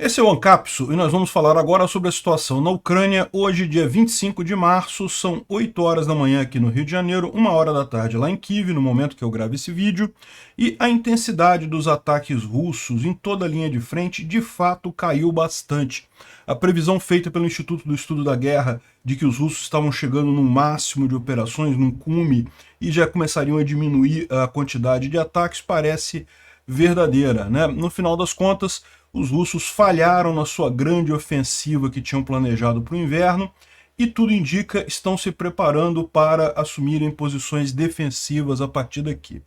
Esse é o Ancapso e nós vamos falar agora sobre a situação na Ucrânia. Hoje, dia 25 de março, são 8 horas da manhã aqui no Rio de Janeiro, 1 hora da tarde lá em Kiev, no momento que eu gravo esse vídeo, e a intensidade dos ataques russos em toda a linha de frente de fato caiu bastante. A previsão feita pelo Instituto do Estudo da Guerra de que os russos estavam chegando no máximo de operações, num cume, e já começariam a diminuir a quantidade de ataques, parece verdadeira, né? No final das contas, os russos falharam na sua grande ofensiva que tinham planejado para o inverno e tudo indica estão se preparando para assumirem posições defensivas a partir daqui.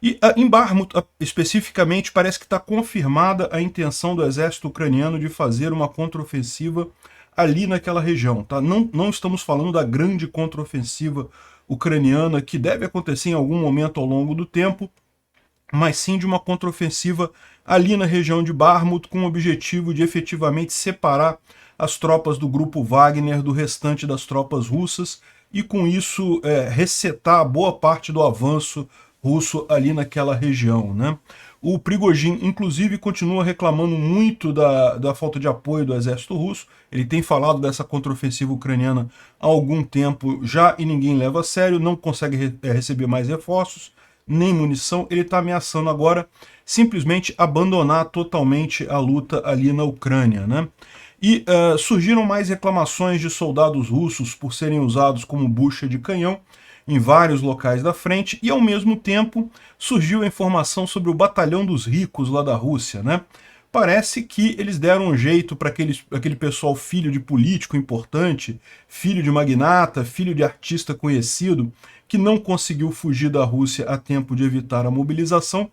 E em Bakhmut, especificamente, parece que está confirmada a intenção do exército ucraniano de fazer uma contraofensiva ali naquela região. Tá? Não estamos falando da grande contraofensiva ucraniana que deve acontecer em algum momento ao longo do tempo, mas sim de uma contraofensiva ali na região de Bakhmut, com o objetivo de efetivamente separar as tropas do grupo Wagner do restante das tropas russas e com isso resetar boa parte do avanço russo ali naquela região, né? O Prigozhin, inclusive, continua reclamando muito da falta de apoio do exército russo. Ele tem falado dessa contraofensiva ucraniana há algum tempo já e ninguém leva a sério, não consegue receber mais reforços, nem munição. Ele está ameaçando agora simplesmente abandonar totalmente a luta ali na Ucrânia, né? E surgiram mais reclamações de soldados russos por serem usados como bucha de canhão em vários locais da frente, e ao mesmo tempo surgiu a informação sobre o Batalhão dos Ricos lá da Rússia, né? Parece que eles deram um jeito para aquele pessoal filho de político importante, filho de magnata, filho de artista conhecido, que não conseguiu fugir da Rússia a tempo de evitar a mobilização.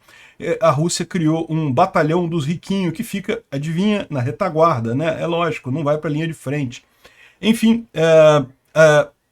A Rússia criou um batalhão dos riquinhos que fica, adivinha, na retaguarda, né? É lógico, não vai para a linha de frente. Enfim,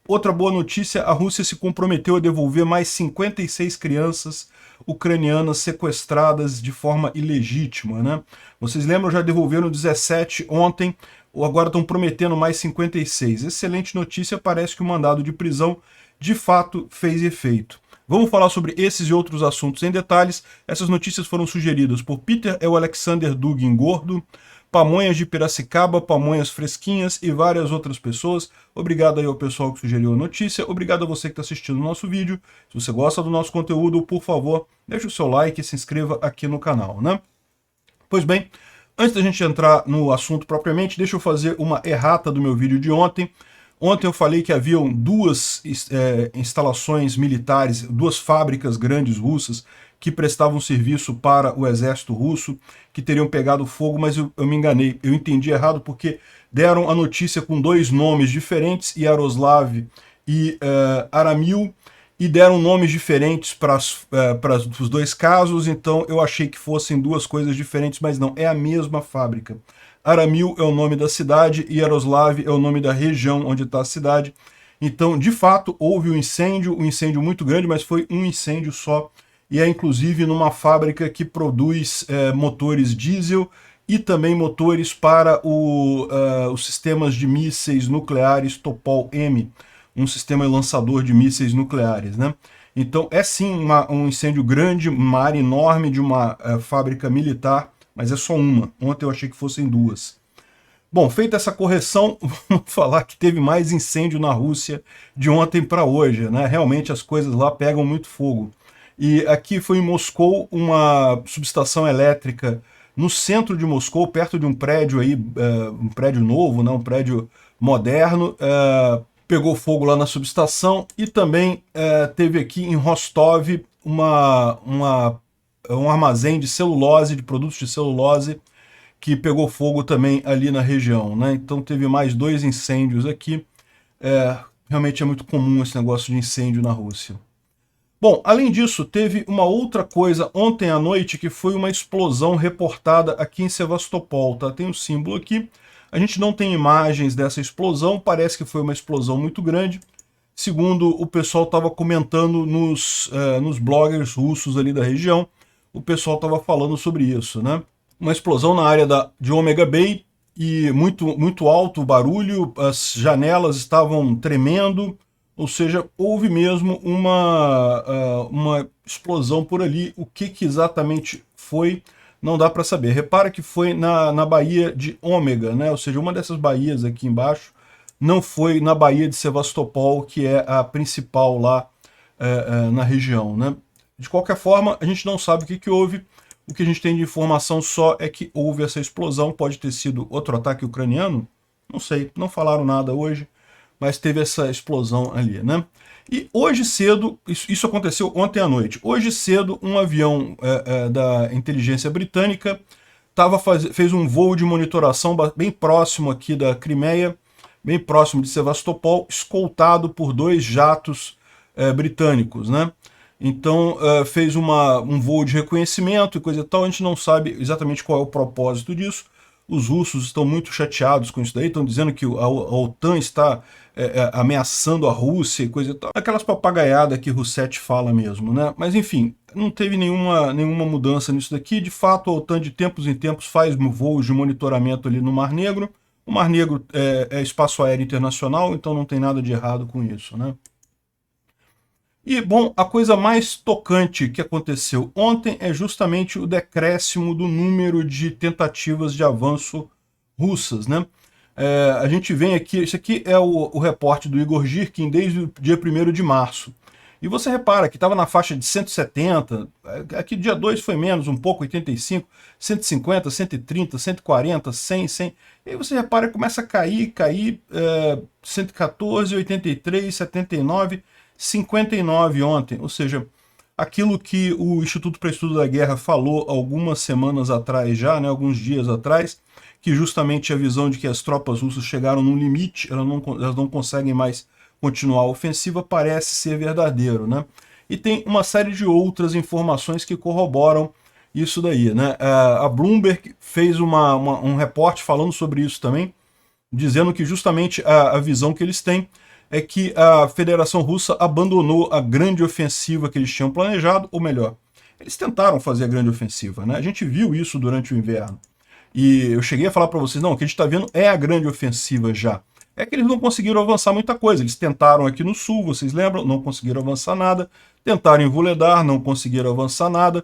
outra boa notícia, a Rússia se comprometeu a devolver mais 56 crianças ucranianas sequestradas de forma ilegítima, né? Vocês lembram, já devolveram 17 ontem, ou agora estão prometendo mais 56. Excelente notícia, parece que o mandado de prisão de fato fez efeito. Vamos falar sobre esses e outros assuntos em detalhes. Essas notícias foram sugeridas por Peter e o Alexander Dugin Gordo, Pamonhas de Piracicaba, Pamonhas Fresquinhas e várias outras pessoas. Obrigado aí ao pessoal que sugeriu a notícia, obrigado a você que está assistindo o nosso vídeo. Se você gosta do nosso conteúdo, por favor, deixe o seu like e se inscreva aqui no canal, né? Pois bem, antes da gente entrar no assunto propriamente, deixa eu fazer uma errata do meu vídeo de ontem. Ontem eu falei que haviam duas instalações militares, duas fábricas grandes russas que prestavam serviço para o exército russo, que teriam pegado fogo, mas eu me enganei. Eu entendi errado porque deram a notícia com dois nomes diferentes, Yaroslav e Aramil, e deram nomes diferentes para os dois casos, então eu achei que fossem duas coisas diferentes, mas não, é a mesma fábrica. Aramil é o nome da cidade e Yaroslav é o nome da região onde está a cidade. Então, de fato, houve um incêndio muito grande, mas foi um incêndio só, e é inclusive numa fábrica que produz motores diesel e também motores para os sistemas de mísseis nucleares Topol-M, um sistema lançador de mísseis nucleares, né? Então é sim um incêndio grande, uma área enorme de uma fábrica militar, mas é só uma. Ontem eu achei que fossem duas. Bom, feita essa correção, vamos falar que teve mais incêndio na Rússia de ontem para hoje, né? Realmente as coisas lá pegam muito fogo. E aqui foi em Moscou uma subestação elétrica no centro de Moscou, perto de um prédio aí, um prédio novo, né? Um prédio moderno, pegou fogo lá na subestação, e também teve aqui em Rostov um armazém de celulose, de produtos de celulose, que pegou fogo também ali na região, né? Então teve mais dois incêndios aqui. Realmente é muito comum esse negócio de incêndio na Rússia. Bom, além disso, teve uma outra coisa ontem à noite, que foi uma explosão reportada aqui em Sevastopol, tá? Tem um símbolo aqui. A gente não tem imagens dessa explosão, parece que foi uma explosão muito grande. Segundo o pessoal estava comentando nos bloggers russos ali da região, o pessoal estava falando sobre isso, né? Uma explosão na área de Omega Bay, e muito alto o barulho, as janelas estavam tremendo, ou seja, houve mesmo uma explosão por ali. O que exatamente foi, não dá para saber. Repara que foi na Baía de Ômega, né? Ou seja, uma dessas baías aqui embaixo, não foi na Baía de Sevastopol, que é a principal lá na região, né? De qualquer forma, a gente não sabe o que houve. O que a gente tem de informação só é que houve essa explosão. Pode ter sido outro ataque ucraniano? Não sei, não falaram nada hoje, mas teve essa explosão ali, né? E hoje cedo, isso aconteceu ontem à noite, hoje cedo um avião da inteligência britânica fez um voo de monitoração bem próximo aqui da Crimeia, bem próximo de Sevastopol, escoltado por 2 jatos britânicos, né? Então fez um voo de reconhecimento e coisa e tal. A gente não sabe exatamente qual é o propósito disso. Os russos estão muito chateados com isso daí, estão dizendo que a OTAN está ameaçando a Rússia e coisa e tal. Aquelas papagaiadas que Rousseff fala mesmo, né? Mas enfim, não teve nenhuma mudança nisso daqui. De fato, a OTAN de tempos em tempos faz voos de monitoramento ali no Mar Negro. O Mar Negro é espaço aéreo internacional, então não tem nada de errado com isso, né? E, bom, a coisa mais tocante que aconteceu ontem é justamente o decréscimo do número de tentativas de avanço russas, né? A gente vem aqui, isso aqui é o reporte do Igor Girkin desde o dia 1º de março. E você repara que estava na faixa de 170, aqui dia 2 foi menos um pouco, 85, 150, 130, 140, 100, 100. E aí você repara que começa a cair, 114, 83, 79... 59 ontem, ou seja, aquilo que o Instituto para Estudo da Guerra falou algumas semanas atrás já, né, alguns dias atrás, que justamente a visão de que as tropas russas chegaram num limite, elas não conseguem mais continuar a ofensiva, parece ser verdadeiro, né? E tem uma série de outras informações que corroboram isso daí, né? A Bloomberg fez um reporte falando sobre isso também, dizendo que justamente a visão que eles têm é que a Federação Russa abandonou a grande ofensiva que eles tinham planejado, ou melhor, eles tentaram fazer a grande ofensiva, né? A gente viu isso durante o inverno. E eu cheguei a falar para vocês, não, o que a gente está vendo é a grande ofensiva já. É que eles não conseguiram avançar muita coisa. Eles tentaram aqui no sul, vocês lembram? Não conseguiram avançar nada. Tentaram em Vuhledar, não conseguiram avançar nada.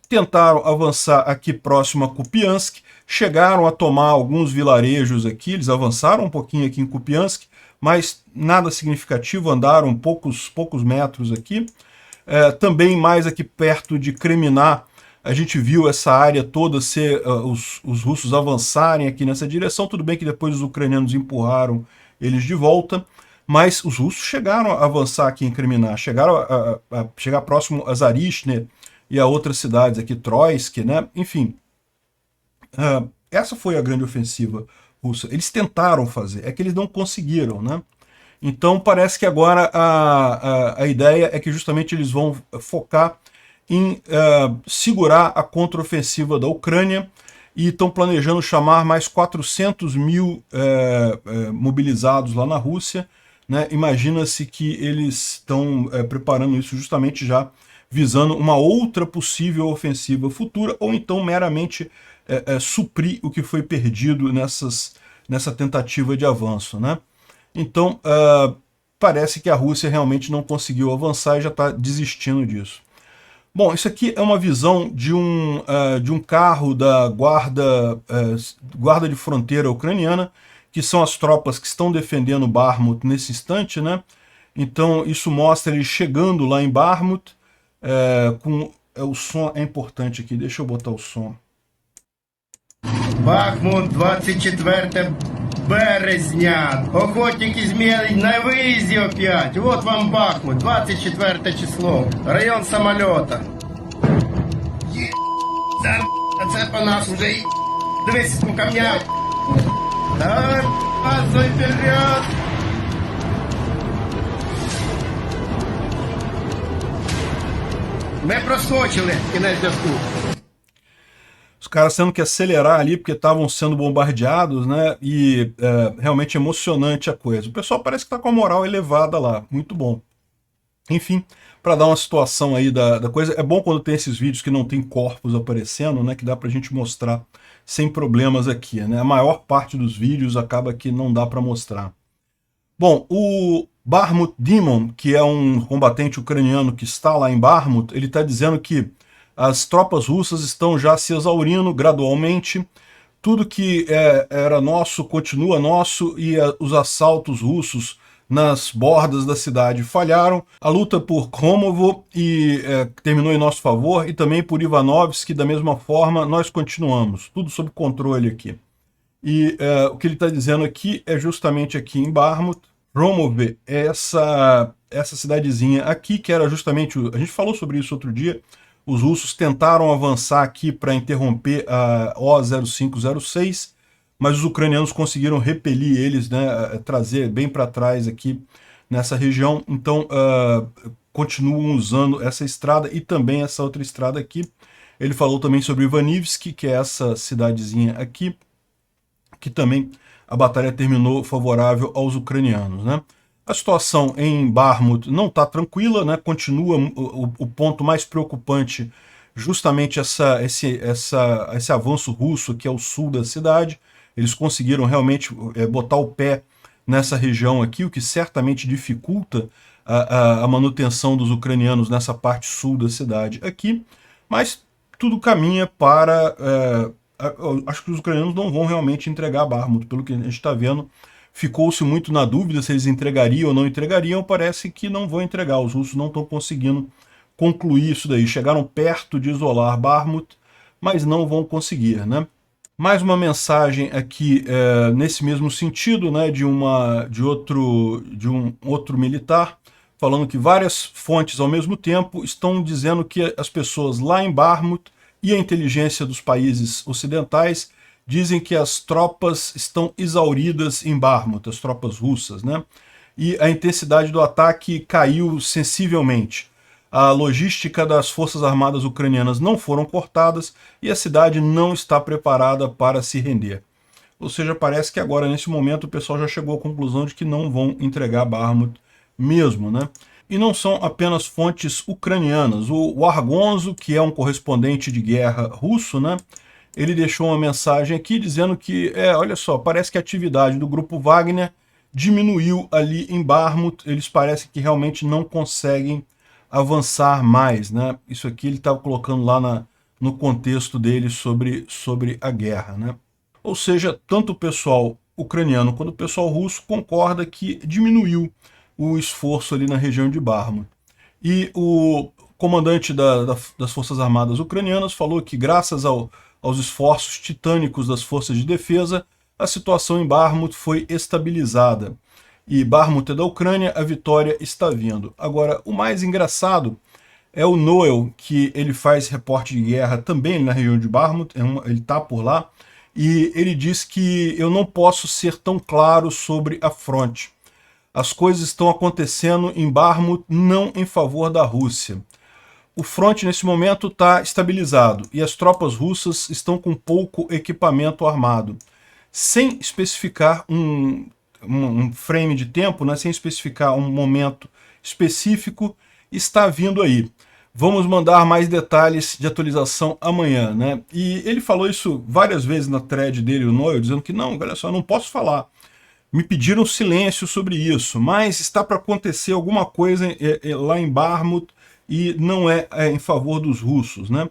Tentaram avançar aqui próximo a Kupiansk, chegaram a tomar alguns vilarejos aqui, eles avançaram um pouquinho aqui em Kupiansk, mas nada significativo, andaram poucos metros aqui. Também mais aqui perto de Kreminá, a gente viu essa área toda ser os russos avançarem aqui nessa direção. Tudo bem que depois os ucranianos empurraram eles de volta, mas os russos chegaram a avançar aqui em Kreminá, chegaram a chegar próximo a Zarishne e a outras cidades aqui, Troitsk, né? Enfim, essa foi a grande ofensiva russa. Eles tentaram fazer, é que eles não conseguiram, né? Então parece que agora a ideia é que justamente eles vão focar em segurar a contraofensiva da Ucrânia e estão planejando chamar mais 400 mil mobilizados lá na Rússia, né? Imagina-se que eles estão preparando isso justamente já visando uma outra possível ofensiva futura, ou então meramente suprir o que foi perdido nessa tentativa de avanço, né? Então, parece que a Rússia realmente não conseguiu avançar e já está desistindo disso. Bom, isso aqui é uma visão de um carro da guarda de fronteira ucraniana, que são as tropas que estão defendendo Bakhmut nesse instante, né? Então, isso mostra eles chegando lá em Bakhmut, o som é importante aqui, deixa eu botar o som. Бахмут, 24 березня. Охотники змеи на выезде опять. Вот вам Бахмут, 24 число. Район самолета. Це по нас уже. Дивись по камням. Давай, пасуй вперед. Ми проскочили кінець зв'язку. Os caras tendo que acelerar ali porque estavam sendo bombardeados, né? E realmente emocionante a coisa. O pessoal parece que está com a moral elevada lá, muito bom. Enfim, para dar uma situação aí da coisa, é bom quando tem esses vídeos que não tem corpos aparecendo, né? Que dá pra gente mostrar sem problemas aqui, né? A maior parte dos vídeos acaba que não dá para mostrar. Bom, o Bakhmut Demon, que é um combatente ucraniano que está lá em Bakhmut, ele está dizendo que As tropas russas estão já se exaurindo gradualmente. Tudo que era nosso continua nosso e os assaltos russos nas bordas da cidade falharam. A luta por Kharkov terminou em nosso favor, e também por Ivanovsk, da mesma forma, nós continuamos. Tudo sob controle aqui. E o que ele está dizendo aqui é justamente aqui em Bakhmut. Kharkov é essa cidadezinha aqui, que era justamente... A gente falou sobre isso outro dia. Os russos tentaram avançar aqui para interromper a O-0506, mas os ucranianos conseguiram repelir eles, né, trazer bem para trás aqui nessa região. Então, continuam usando essa estrada e também essa outra estrada aqui. Ele falou também sobre Ivanivsk, que é essa cidadezinha aqui, que também a batalha terminou favorável aos ucranianos, né? A situação em Bakhmut não está tranquila, né? Continua o ponto mais preocupante, justamente esse avanço russo aqui ao sul da cidade. Eles conseguiram realmente botar o pé nessa região aqui, o que certamente dificulta a manutenção dos ucranianos nessa parte sul da cidade aqui, mas tudo caminha para... acho que os ucranianos não vão realmente entregar Bakhmut, pelo que a gente está vendo. Ficou-se muito na dúvida se eles entregariam ou não entregariam. Parece que não vão entregar. Os russos não estão conseguindo concluir isso daí. Chegaram perto de isolar Bakhmut, mas não vão conseguir, né? Mais uma mensagem aqui nesse mesmo sentido, né, de um outro militar, falando que várias fontes ao mesmo tempo estão dizendo que as pessoas lá em Bakhmut e a inteligência dos países ocidentais dizem que as tropas estão exauridas em Bakhmut, as tropas russas, né? E a intensidade do ataque caiu sensivelmente. A logística das forças armadas ucranianas não foram cortadas e a cidade não está preparada para se render. Ou seja, parece que agora, nesse momento, o pessoal já chegou à conclusão de que não vão entregar Bakhmut mesmo, né? E não são apenas fontes ucranianas. O Argonzo, que é um correspondente de guerra russo, né? Ele deixou uma mensagem aqui dizendo que, olha só, parece que a atividade do grupo Wagner diminuiu ali em Bakhmut. Eles parecem que realmente não conseguem avançar mais, né? Isso aqui ele estava colocando lá no contexto dele sobre a guerra, né? Ou seja, tanto o pessoal ucraniano quanto o pessoal russo concorda que diminuiu o esforço ali na região de Bakhmut. E o comandante das Forças Armadas ucranianas falou que, graças aos esforços titânicos das forças de defesa, a situação em Bakhmut foi estabilizada. E Bakhmut é da Ucrânia, a vitória está vindo. Agora, o mais engraçado é o Noel, que ele faz reporte de guerra também na região de Bakhmut, ele está por lá, e ele diz que eu não posso ser tão claro sobre a fronte. As coisas estão acontecendo em Bakhmut não em favor da Rússia. O fronte nesse momento está estabilizado e as tropas russas estão com pouco equipamento armado. Sem especificar um frame de tempo, né, sem especificar um momento específico, está vindo aí. Vamos mandar mais detalhes de atualização amanhã, né? E ele falou isso várias vezes na thread dele, o Noel, dizendo que não, olha só, eu não posso falar. Me pediram silêncio sobre isso, mas está para acontecer alguma coisa lá em Bakhmut e não é em favor dos russos, né?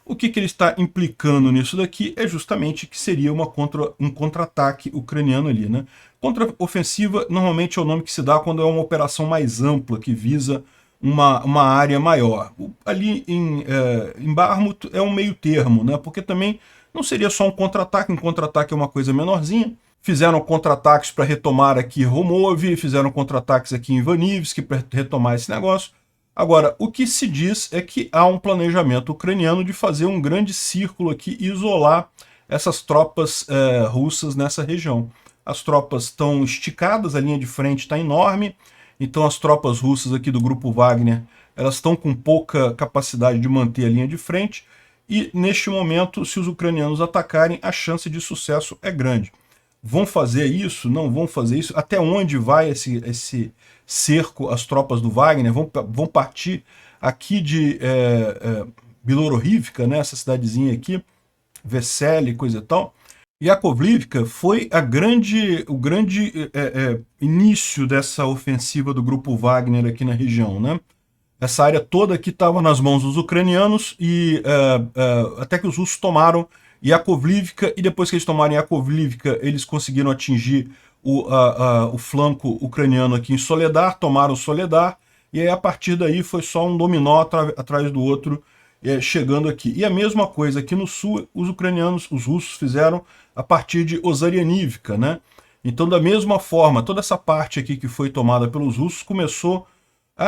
O que ele está implicando nisso daqui é justamente que seria um contra-ataque ucraniano ali, né? Contra-ofensiva normalmente é o nome que se dá quando é uma operação mais ampla, que visa uma área maior. Ali em Bakhmut é um meio termo, né? Porque também não seria só um contra-ataque é uma coisa menorzinha. Fizeram contra-ataques para retomar aqui Romov, fizeram contra-ataques aqui em Ivanivsk para retomar esse negócio. Agora, o que se diz é que há um planejamento ucraniano de fazer um grande círculo aqui e isolar essas tropas russas nessa região. As tropas estão esticadas, a linha de frente está enorme, então as tropas russas aqui do grupo Wagner, elas estão com pouca capacidade de manter a linha de frente, e neste momento, se os ucranianos atacarem, a chance de sucesso é grande. Vão fazer isso? Não vão fazer isso? Até onde vai esse cerco as tropas do Wagner? Vão partir aqui de Bilorivka, né, essa cidadezinha aqui, Vesely, coisa e tal. Yakovlivka foi o grande início dessa ofensiva do grupo Wagner aqui na região, né? Essa área toda aqui estava nas mãos dos ucranianos e até que os russos tomaram Yakovlivka, e depois que eles tomaram Yakovlivka, eles conseguiram atingir o flanco ucraniano aqui em Soledar, tomaram Soledar, e aí a partir daí foi só um dominó atrás do outro, chegando aqui. E a mesma coisa aqui no sul, os ucranianos, os russos fizeram a partir de Ozarianivka, né? Então, da mesma forma, toda essa parte aqui que foi tomada pelos russos começou...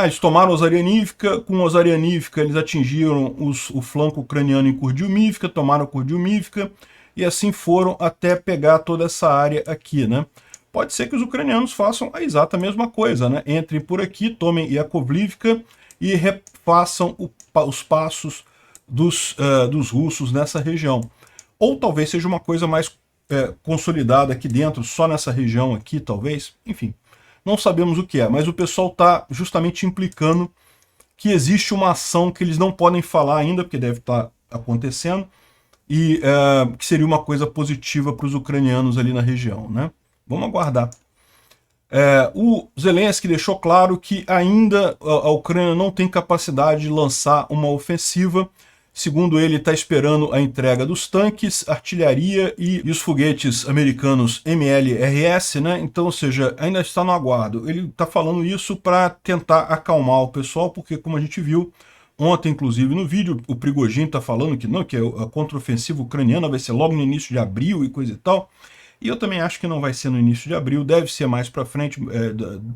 eles tomaram Ozarianivka, com Ozarianivka eles atingiram o flanco ucraniano em Kurdyumivka, tomaram Kurdyumivka, e assim foram até pegar toda essa área aqui, né? Pode ser que os ucranianos façam a exata mesma coisa, né? Entrem por aqui, tomem Yakovlivka e refaçam os passos dos russos nessa região. Ou talvez seja uma coisa mais consolidada aqui dentro, só nessa região aqui, talvez. Enfim, não sabemos o que é, mas o pessoal está justamente implicando que existe uma ação que eles não podem falar ainda, porque deve estar acontecendo, e que seria uma coisa positiva para os ucranianos ali na região, né? Vamos aguardar. O Zelensky deixou claro que ainda a Ucrânia não tem capacidade de lançar uma ofensiva. Segundo ele, está esperando a entrega dos tanques, artilharia e os foguetes americanos MLRS, né? Então, ou seja, ainda está no aguardo. Ele está falando isso para tentar acalmar o pessoal, porque, como a gente viu ontem, inclusive, no vídeo, o Prigozhin está falando que não, que a contraofensiva ucraniana vai ser logo no início de abril e coisa e tal. E eu também acho que não vai ser no início de abril, deve ser mais para frente,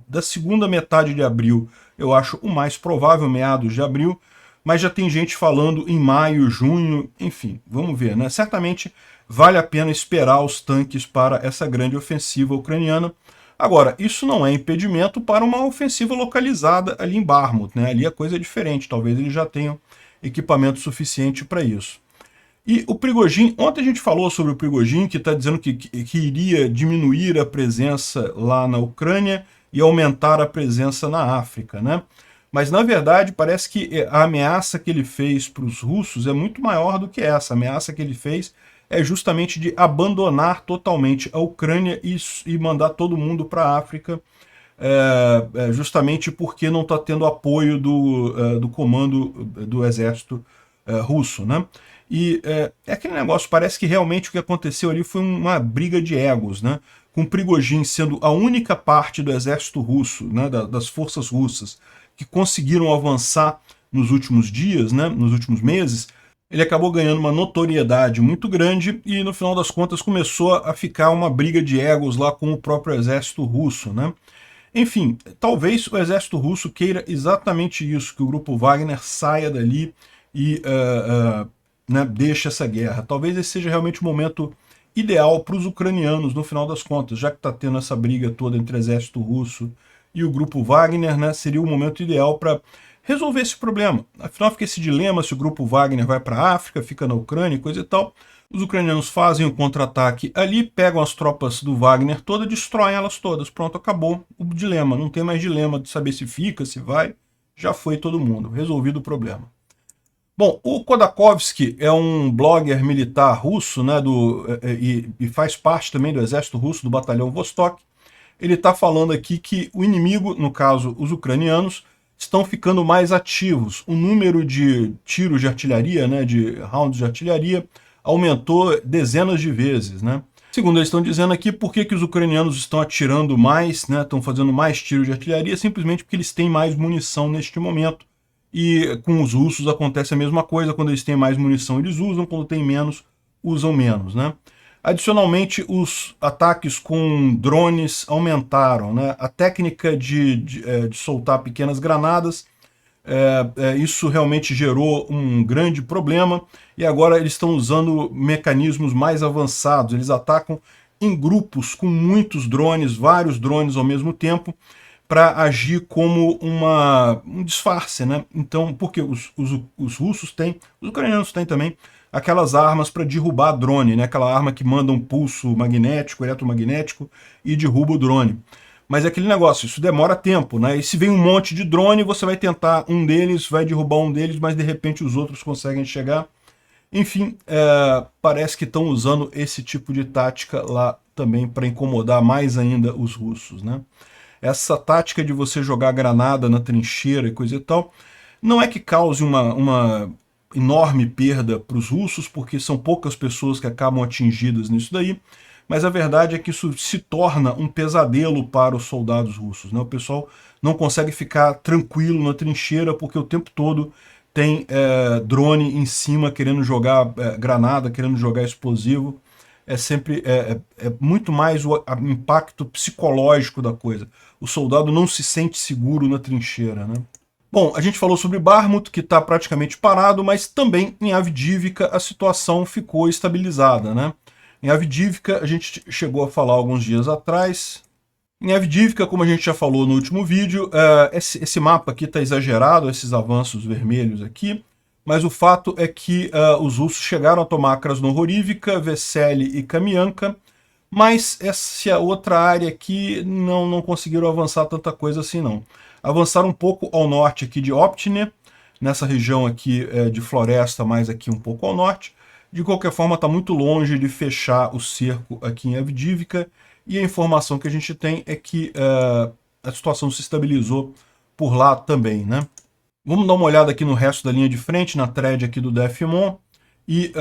da segunda metade de abril, eu acho o mais provável, meados de abril, mas já tem gente falando em maio, junho, enfim, vamos ver, né? Certamente vale a pena esperar os tanques para essa grande ofensiva ucraniana. Agora, isso não é impedimento para uma ofensiva localizada ali em Bakhmut, né? Ali a coisa é diferente, talvez eles já tenham equipamento suficiente para isso. E o Prigozhin, ontem a gente falou sobre o Prigozhin, que está dizendo que iria diminuir a presença lá na Ucrânia e aumentar a presença na África, né? Mas, na verdade, parece que a ameaça que ele fez para os russos é muito maior do que essa. A ameaça que ele fez é justamente de abandonar totalmente a Ucrânia e mandar todo mundo para a África, justamente porque não está tendo apoio do comando do exército russo, né? E é aquele negócio, parece que realmente o que aconteceu ali foi uma briga de egos, né? Com Prigozhin sendo a única parte do exército russo, né, das forças russas, que conseguiram avançar nos últimos dias, né, nos últimos meses, ele acabou ganhando uma notoriedade muito grande e, no final das contas, começou a ficar uma briga de egos lá com o próprio exército russo, né? Enfim, talvez o exército russo queira exatamente isso, que o grupo Wagner saia dali e né, deixe essa guerra. Talvez esse seja realmente o momento ideal para os ucranianos, no final das contas, já que está tendo essa briga toda entre o exército russo e o grupo Wagner, né, seria o momento ideal para resolver esse problema. Afinal, fica esse dilema se o grupo Wagner vai para a África, fica na Ucrânia e coisa e tal. Os ucranianos fazem o contra-ataque ali, pegam as tropas do Wagner todas, destroem elas todas. Pronto, acabou o dilema. Não tem mais dilema de saber se fica, se vai. Já foi todo mundo. Resolvido o problema. Bom, o Khodakovsky é um blogger militar russo, né, e faz parte também do exército russo, do batalhão Vostok. Ele está falando aqui que o inimigo, no caso os ucranianos, estão ficando mais ativos. O número de tiros de artilharia, né, de rounds de artilharia, aumentou dezenas de vezes, né? Segundo eles estão dizendo aqui, por que os ucranianos estão atirando mais, né, estão fazendo mais tiros de artilharia? Simplesmente porque eles têm mais munição neste momento. E com os russos acontece a mesma coisa, quando eles têm mais munição eles usam, quando tem menos, usam menos, né? Adicionalmente, os ataques com drones aumentaram, né? A técnica de soltar pequenas granadas, isso realmente gerou um grande problema, e agora eles estão usando mecanismos mais avançados. Eles atacam em grupos com muitos drones, vários drones ao mesmo tempo, para agir como um disfarce, né? Então, porque os russos têm, os ucranianos têm também, aquelas armas para derrubar drone, né? Aquela arma que manda um pulso magnético, eletromagnético e derruba o drone. Mas é aquele negócio, isso demora tempo, né? E se vem um monte de drone, você vai tentar um deles, vai derrubar um deles, mas de repente os outros conseguem chegar. Enfim, parece que estão usando esse tipo de tática lá também para incomodar mais ainda os russos, né? Essa tática de você jogar granada na trincheira e coisa e tal, Não é que cause uma enorme perda para os russos, porque são poucas pessoas que acabam atingidas nisso daí, mas a verdade é que isso se torna um pesadelo para os soldados russos, né? O pessoal não consegue ficar tranquilo na trincheira, porque o tempo todo tem drone em cima querendo jogar granada, querendo jogar explosivo. É sempre muito mais o impacto psicológico da coisa. O soldado não se sente seguro na trincheira, né? Bom, a gente falou sobre Bakhmut, que está praticamente parado, mas também em Avdiivka a situação ficou estabilizada, né? Em Avdiivka a gente chegou a falar alguns dias atrás. Em Avdiivka, como a gente já falou no último vídeo, esse mapa aqui está exagerado, esses avanços vermelhos aqui, mas o fato é que os russos chegaram a tomar Krasnohorivka, Vesely e Kamianka, mas essa outra área aqui não conseguiram avançar tanta coisa assim não. Avançaram um pouco ao norte aqui de Optine, nessa região aqui de floresta, mais aqui um pouco ao norte. De qualquer forma, está muito longe de fechar o cerco aqui em Avdiivka, e a informação que a gente tem é que a situação se estabilizou por lá também, né? Vamos dar uma olhada aqui no resto da linha de frente, na thread aqui do DFMON, e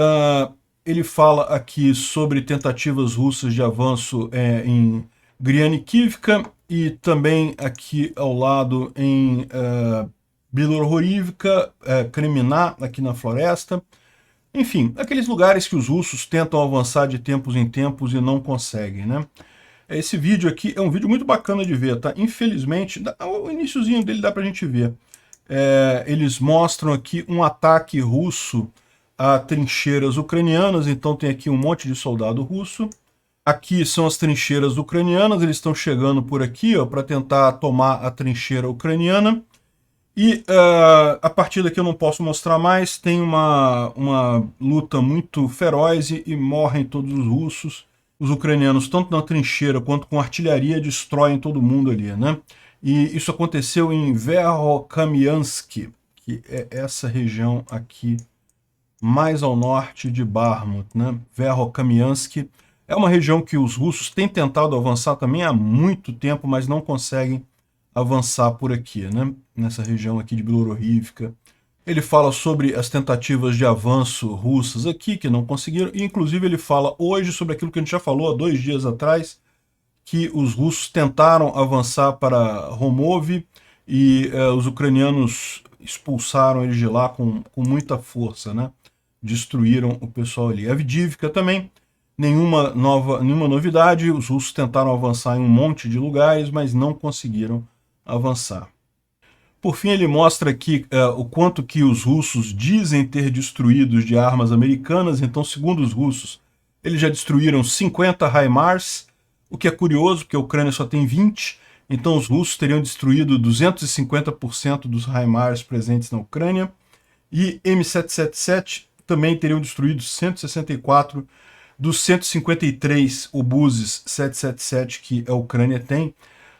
ele fala aqui sobre tentativas russas de avanço em Grianikivka, e também aqui ao lado em Bilorhorivka, Kremina, aqui na floresta. Enfim, aqueles lugares que os russos tentam avançar de tempos em tempos e não conseguem, né? Esse vídeo aqui é um vídeo muito bacana de ver, tá? Infelizmente, o iniciozinho dele dá pra gente ver. Eles mostram aqui um ataque russo a trincheiras ucranianas, então tem aqui um monte de soldado russo. Aqui são as trincheiras ucranianas, eles estão chegando por aqui para tentar tomar a trincheira ucraniana. E a partir daqui eu não posso mostrar mais, tem uma luta muito feroz e morrem todos os russos. Os ucranianos, tanto na trincheira quanto com artilharia, destroem todo mundo ali, né? E isso aconteceu em Verkhokamyansk, que é essa região aqui, mais ao norte de Bakhmut, né? Verkhokamyansk é uma região que os russos têm tentado avançar também há muito tempo, mas não conseguem avançar por aqui, né? Nessa região aqui de Bilorhorivka. Ele fala sobre as tentativas de avanço russas aqui, que não conseguiram, e inclusive ele fala hoje sobre aquilo que a gente já falou há 2 dias atrás, que os russos tentaram avançar para Romov e os ucranianos expulsaram eles de lá com muita força, né? Destruíram o pessoal ali. Avdiivka também, nenhuma novidade, os russos tentaram avançar em um monte de lugares, mas não conseguiram avançar. Por fim, ele mostra aqui o quanto que os russos dizem ter destruído de armas americanas. Então, segundo os russos, eles já destruíram 50 HIMARS, o que é curioso, porque a Ucrânia só tem 20, então os russos teriam destruído 250% dos HIMARS presentes na Ucrânia, e M777 também teriam destruído 164 dos 153 obuses 777 que a Ucrânia tem.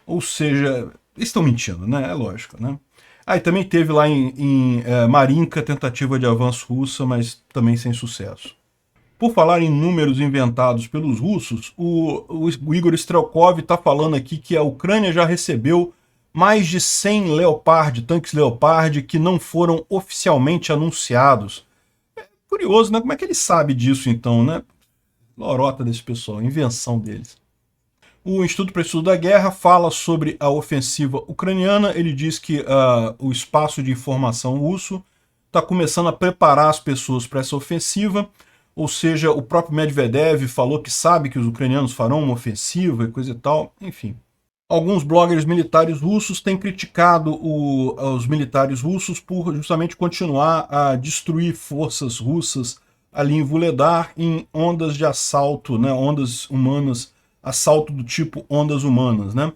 Ou seja, eles estão mentindo, né? É lógico, né? E também teve lá em Marinka tentativa de avanço russa, mas também sem sucesso. Por falar em números inventados pelos russos, o Igor Strelkov está falando aqui que a Ucrânia já recebeu mais de 100 Leopard, tanques Leopard, que não foram oficialmente anunciados. É curioso, né? Como é que ele sabe disso então, né? Lorota desse pessoal, invenção deles. O Instituto para o Estudo da Guerra fala sobre a ofensiva ucraniana. Ele diz que o espaço de informação russo está começando a preparar as pessoas para essa ofensiva, ou seja, o próprio Medvedev falou que sabe que os ucranianos farão uma ofensiva e coisa e tal, enfim. Alguns bloggers militares russos têm criticado os militares russos por justamente continuar a destruir forças russas ali em Vuhledar em ondas de assalto, né, ondas humanas, assalto do tipo ondas humanas, né?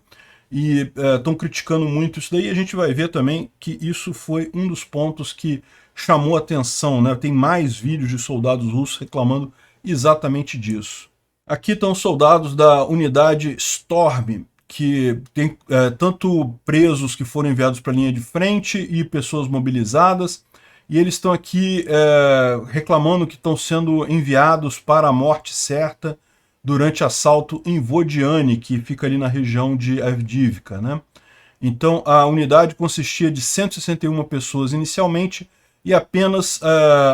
E estão criticando muito isso daí. A gente vai ver também que isso foi um dos pontos que chamou atenção, né? Tem mais vídeos de soldados russos reclamando exatamente disso. Aqui estão os soldados da unidade Storm, que tem tanto presos que foram enviados para a linha de frente e pessoas mobilizadas, e eles estão aqui reclamando que estão sendo enviados para a morte certa durante assalto em Vodiane, que fica ali na região de Avdiivka, né? Então a unidade consistia de 161 pessoas inicialmente e apenas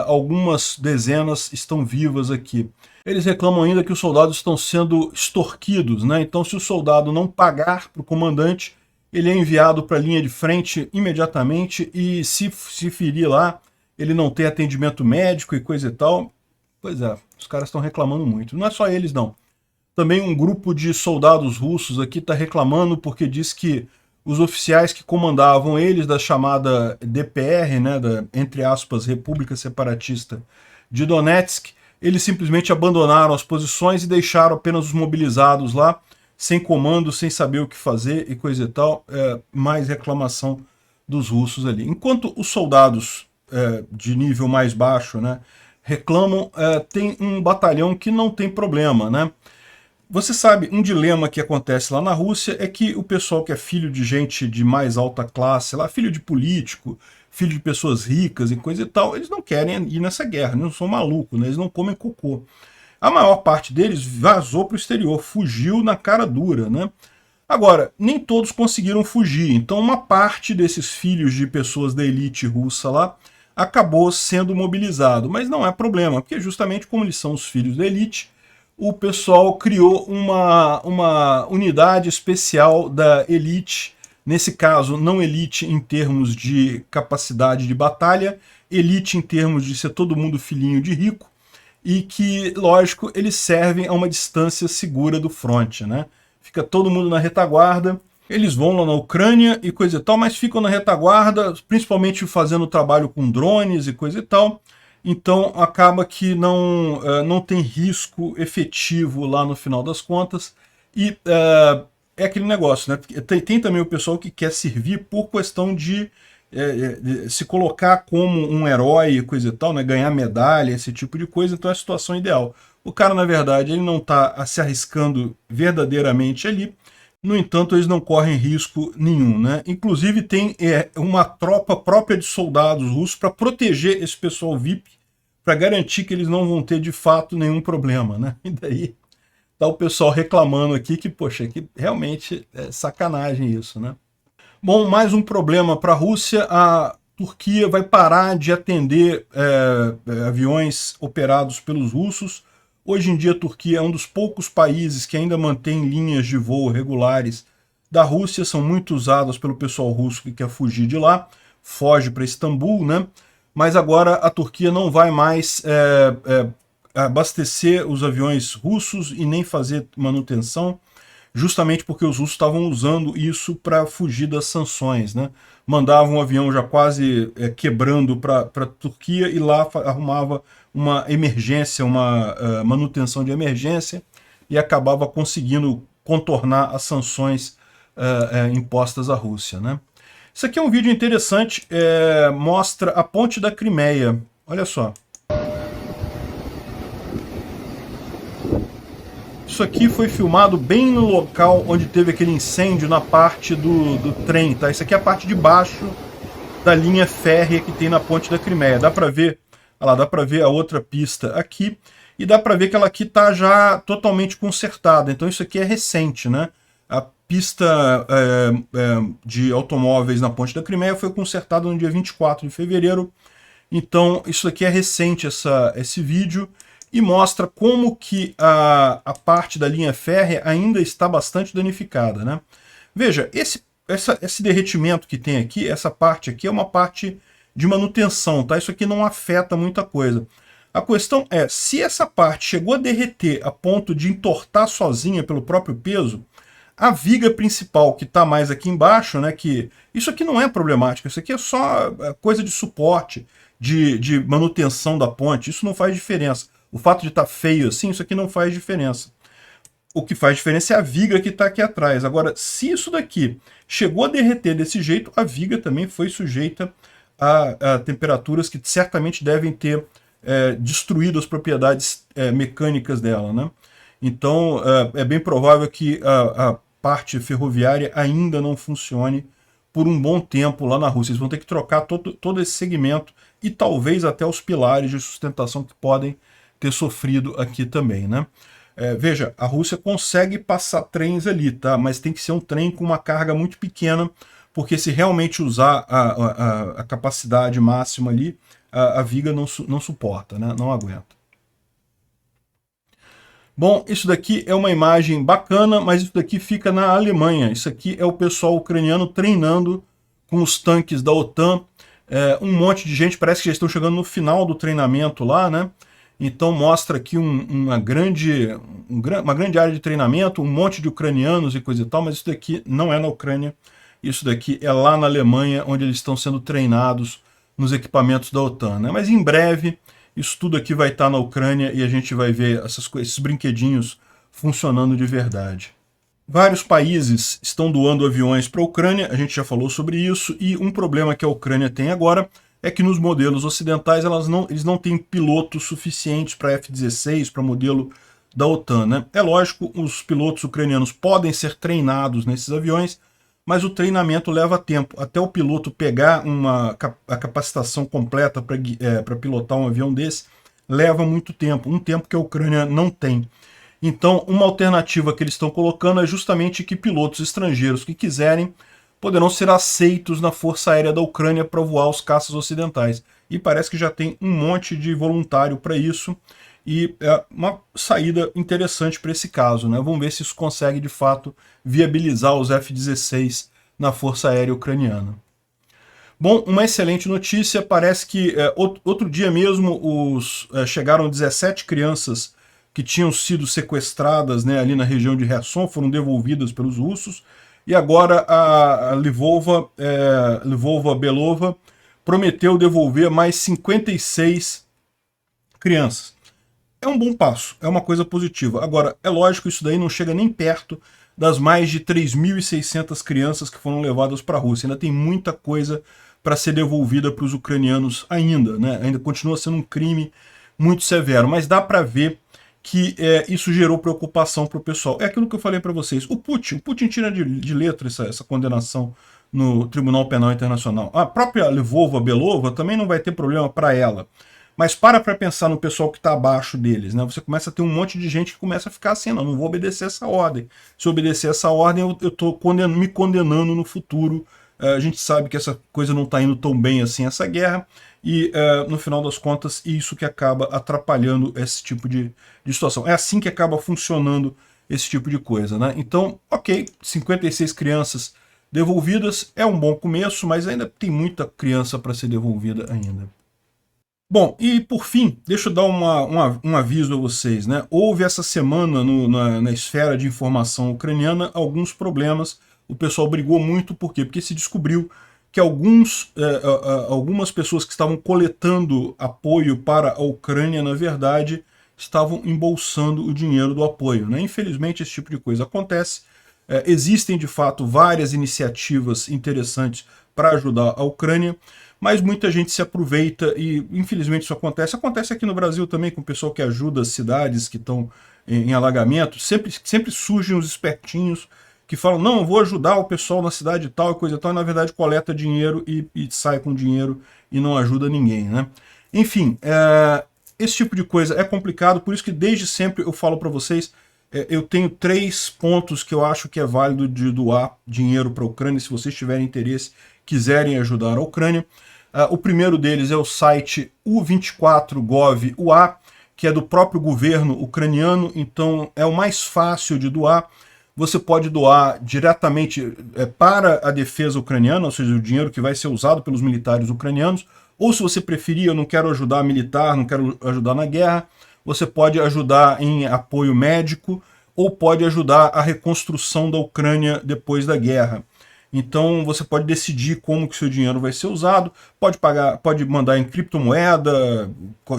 algumas dezenas estão vivas aqui. Eles reclamam ainda que os soldados estão sendo extorquidos, né? Então se o soldado não pagar para o comandante, ele é enviado para a linha de frente imediatamente e se ferir lá, ele não tem atendimento médico e coisa e tal. Pois é, os caras estão reclamando muito. Não é só eles, não. Também um grupo de soldados russos aqui está reclamando porque diz que os oficiais que comandavam eles da chamada DPR, né, da, entre aspas, República Separatista de Donetsk, eles simplesmente abandonaram as posições e deixaram apenas os mobilizados lá, sem comando, sem saber o que fazer e coisa e tal. Mais reclamação dos russos ali. Enquanto os soldados de nível mais baixo, né, reclamam, tem um batalhão que não tem problema, né? Você sabe, um dilema que acontece lá na Rússia é que o pessoal que é filho de gente de mais alta classe, lá, filho de político, filho de pessoas ricas e coisa e tal, eles não querem ir nessa guerra, eles não são malucos, né? Eles não comem cocô. A maior parte deles vazou para o exterior, fugiu na cara dura, né? Agora, nem todos conseguiram fugir, então uma parte desses filhos de pessoas da elite russa lá acabou sendo mobilizado, mas não é problema, porque justamente como eles são os filhos da elite, o pessoal criou uma unidade especial da elite, nesse caso não elite em termos de capacidade de batalha, elite em termos de ser todo mundo filhinho de rico, e que, lógico, eles servem a uma distância segura do fronte, né? Fica todo mundo na retaguarda, eles vão lá na Ucrânia e coisa e tal, mas ficam na retaguarda, principalmente fazendo trabalho com drones e coisa e tal. Então acaba que não tem risco efetivo lá no final das contas. E é aquele negócio, né? Tem também o pessoal que quer servir por questão de se colocar como um herói e coisa e tal, né? Ganhar medalha, esse tipo de coisa, então é a situação ideal. O cara, na verdade, ele não está se arriscando verdadeiramente ali. No entanto, eles não correm risco nenhum, né? Inclusive tem uma tropa própria de soldados russos para proteger esse pessoal VIP, para garantir que eles não vão ter de fato nenhum problema, né? E daí tá o pessoal reclamando aqui que, poxa, que realmente é sacanagem isso, né? Bom, mais um problema para a Rússia: a Turquia vai parar de atender aviões operados pelos russos. Hoje em dia a Turquia é um dos poucos países que ainda mantém linhas de voo regulares da Rússia, são muito usadas pelo pessoal russo que quer fugir de lá, foge para Istambul, né? Mas agora a Turquia não vai mais abastecer os aviões russos e nem fazer manutenção, justamente porque os russos estavam usando isso para fugir das sanções, né? Mandava um avião já quase quebrando para a Turquia e lá arrumava uma emergência, uma manutenção de emergência e acabava conseguindo contornar as sanções impostas à Rússia, né? Isso aqui é um vídeo interessante, mostra a ponte da Crimeia. Olha só. Isso aqui foi filmado bem no local onde teve aquele incêndio na parte do trem, tá? Isso aqui é a parte de baixo da linha férrea que tem na ponte da Crimeia. Dá para ver, olha lá, dá para ver a outra pista aqui e dá para ver que ela aqui está já totalmente consertada. Então isso aqui é recente, né? A pista de automóveis na ponte da Crimeia foi consertada no dia 24 de fevereiro. Então isso aqui é recente, esse vídeo. E mostra como que a parte da linha férrea ainda está bastante danificada, né? Veja, esse derretimento que tem aqui, essa parte aqui é uma parte de manutenção, tá? Isso aqui não afeta muita coisa. A questão é, se essa parte chegou a derreter a ponto de entortar sozinha pelo próprio peso, a viga principal que está mais aqui embaixo, né? Que isso aqui não é problemático, isso aqui é só coisa de suporte, de manutenção da ponte, isso não faz diferença. O fato de estar feio assim, isso aqui não faz diferença. O que faz diferença é a viga que está aqui atrás. Agora, se isso daqui chegou a derreter desse jeito, a viga também foi sujeita a temperaturas que certamente devem ter destruído as propriedades mecânicas dela, né? Então, é bem provável que a parte ferroviária ainda não funcione por um bom tempo lá na Rússia. Eles vão ter que trocar todo esse segmento e talvez até os pilares de sustentação que podem ter sofrido aqui também, né? Veja, a Rússia consegue passar trens ali, tá? Mas tem que ser um trem com uma carga muito pequena, porque se realmente usar a capacidade máxima ali, a viga não suporta, né? Não aguenta. Bom, isso daqui é uma imagem bacana, mas isso daqui fica na Alemanha. Isso aqui é o pessoal ucraniano treinando com os tanques da OTAN. Um monte de gente, parece que já estão chegando no final do treinamento lá, né? Então mostra aqui uma grande área de treinamento, um monte de ucranianos e coisa e tal, mas isso daqui não é na Ucrânia. Isso daqui é lá na Alemanha, onde eles estão sendo treinados nos equipamentos da OTAN, né? Mas em breve isso tudo aqui vai estar na Ucrânia e a gente vai ver esses brinquedinhos funcionando de verdade. Vários países estão doando aviões para a Ucrânia, a gente já falou sobre isso, e um problema que a Ucrânia tem agora é que nos modelos ocidentais eles não têm pilotos suficientes para F-16, para modelo da OTAN, né? É lógico, os pilotos ucranianos podem ser treinados nesses aviões, mas o treinamento leva tempo. Até o piloto pegar a capacitação completa para pilotar um avião desse, leva muito tempo, um tempo que a Ucrânia não tem. Então, uma alternativa que eles estão colocando é justamente que pilotos estrangeiros que quiserem poderão ser aceitos na Força Aérea da Ucrânia para voar os caças ocidentais. E parece que já tem um monte de voluntário para isso, e é uma saída interessante para esse caso, né? Vamos ver se isso consegue, de fato, viabilizar os F-16 na Força Aérea Ucraniana. Bom, uma excelente notícia, parece que outro dia mesmo chegaram 17 crianças que tinham sido sequestradas, né, ali na região de Kherson, foram devolvidas pelos russos, e agora a Lvova Belova prometeu devolver mais 56 crianças. É um bom passo, é uma coisa positiva. Agora, é lógico, isso daí não chega nem perto das mais de 3.600 crianças que foram levadas para a Rússia. Ainda tem muita coisa para ser devolvida para os ucranianos ainda, né? Ainda continua sendo um crime muito severo, mas dá para ver que isso gerou preocupação para o pessoal. É aquilo que eu falei para vocês. O Putin tira de letra essa condenação no Tribunal Penal Internacional. A própria Lvova Belova também não vai ter problema para ela. Mas para pensar no pessoal que está abaixo deles, né? Você começa a ter um monte de gente que começa a ficar assim, não vou obedecer essa ordem. Se eu obedecer essa ordem, eu estou me condenando no futuro. A gente sabe que essa coisa não está indo tão bem assim, essa guerra, e no final das contas, isso que acaba atrapalhando esse tipo de situação. É assim que acaba funcionando esse tipo de coisa, né? Então, ok, 56 crianças devolvidas é um bom começo, mas ainda tem muita criança para ser devolvida ainda. Bom, e por fim, deixa eu dar um aviso a vocês, né? Houve essa semana na esfera de informação ucraniana alguns problemas. O pessoal brigou muito, por quê? Porque se descobriu que algumas pessoas que estavam coletando apoio para a Ucrânia, na verdade, estavam embolsando o dinheiro do apoio, né? Infelizmente, esse tipo de coisa acontece. Existem, de fato, várias iniciativas interessantes para ajudar a Ucrânia, mas muita gente se aproveita e, infelizmente, isso acontece. Acontece aqui no Brasil também com o pessoal que ajuda as cidades que estão em alagamento. Sempre surgem os espertinhos que falam, não, eu vou ajudar o pessoal na cidade tal e coisa tal, e na verdade coleta dinheiro e sai com dinheiro e não ajuda ninguém, né? Enfim, esse tipo de coisa é complicado, por isso que desde sempre eu falo para vocês, eu tenho 3 pontos que eu acho que é válido de doar dinheiro para a Ucrânia, se vocês tiverem interesse, quiserem ajudar a Ucrânia. O primeiro deles é o site U24Gov.ua, que é do próprio governo ucraniano, então é o mais fácil de doar. Você pode doar diretamente para a defesa ucraniana, ou seja, o dinheiro que vai ser usado pelos militares ucranianos, ou se você preferir, eu não quero ajudar militar, não quero ajudar na guerra, você pode ajudar em apoio médico, ou pode ajudar a reconstrução da Ucrânia depois da guerra. Então você pode decidir como que o seu dinheiro vai ser usado, pode mandar em criptomoeda,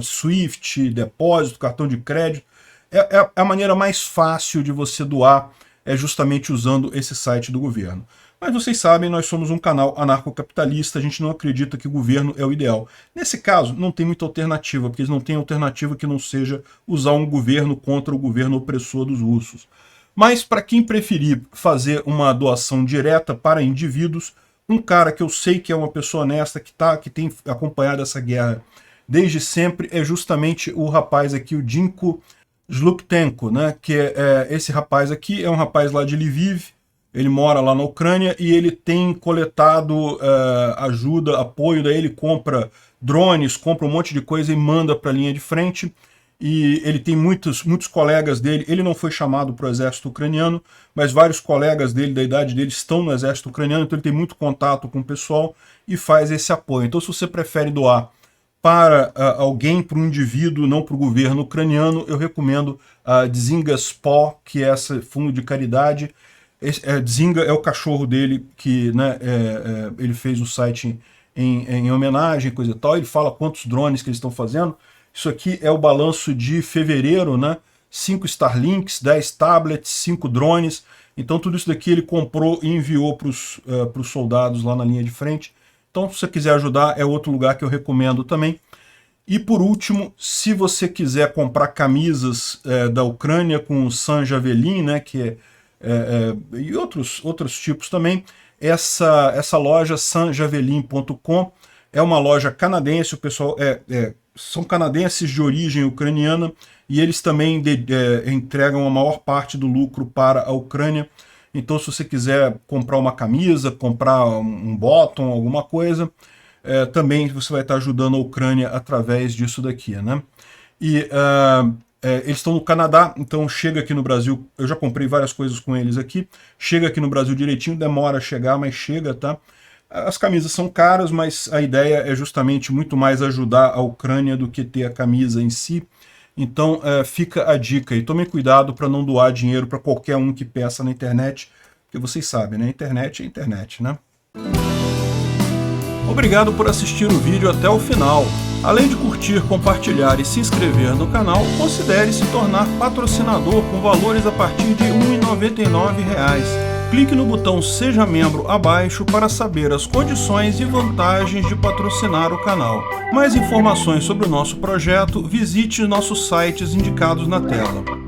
Swift, depósito, cartão de crédito. É a maneira mais fácil de você doar, é justamente usando esse site do governo. Mas vocês sabem, nós somos um canal anarcocapitalista, a gente não acredita que o governo é o ideal. Nesse caso, não tem muita alternativa, porque eles não têm alternativa que não seja usar um governo contra o governo opressor dos russos. Mas para quem preferir fazer uma doação direta para indivíduos, um cara que eu sei que é uma pessoa honesta, que tem acompanhado essa guerra desde sempre, é justamente o rapaz aqui, o Dinko Zluktenko, né, que esse rapaz aqui é um rapaz lá de Lviv, ele mora lá na Ucrânia e ele tem coletado ajuda, apoio, daí ele compra drones, compra um monte de coisa e manda para a linha de frente. E ele tem muitos colegas dele, ele não foi chamado para o exército ucraniano, mas vários colegas dele, da idade dele, estão no exército ucraniano, então ele tem muito contato com o pessoal e faz esse apoio. Então se você prefere doar para alguém, para um indivíduo, não para o governo ucraniano, eu recomendo a Dzinga.Spo, que é esse fundo de caridade. Dzinga é o cachorro dele, que né, ele fez o site em homenagem, coisa e tal. Ele fala quantos drones que eles estão fazendo. Isso aqui é o balanço de fevereiro, né? 5 Starlinks, 10 tablets, 5 drones. Então tudo isso daqui ele comprou e enviou para os soldados lá na linha de frente. Então se você quiser ajudar, é outro lugar que eu recomendo também. E por último, se você quiser comprar camisas da Ucrânia com o San Javelin, né? E outros tipos também, essa loja sanjavelin.com é uma loja canadense, o pessoal são canadenses de origem ucraniana e eles também entregam a maior parte do lucro para a Ucrânia. Então se você quiser comprar uma camisa, comprar um bottom, alguma coisa, também você vai estar ajudando a Ucrânia através disso daqui, né? E eles estão no Canadá, então chega aqui no Brasil, eu já comprei várias coisas com eles aqui, chega aqui no Brasil direitinho, demora a chegar, mas chega, tá? As camisas são caras, mas a ideia é justamente muito mais ajudar a Ucrânia do que ter a camisa em si. Então fica a dica aí. Tomem cuidado para não doar dinheiro para qualquer um que peça na internet, porque vocês sabem, né? Internet é internet, né? Obrigado por assistir o vídeo até o final. Além de curtir, compartilhar e se inscrever no canal, considere se tornar patrocinador com valores a partir de R$ 1,99. Clique no botão Seja Membro abaixo para saber as condições e vantagens de patrocinar o canal. Mais informações sobre o nosso projeto, visite nossos sites indicados na tela.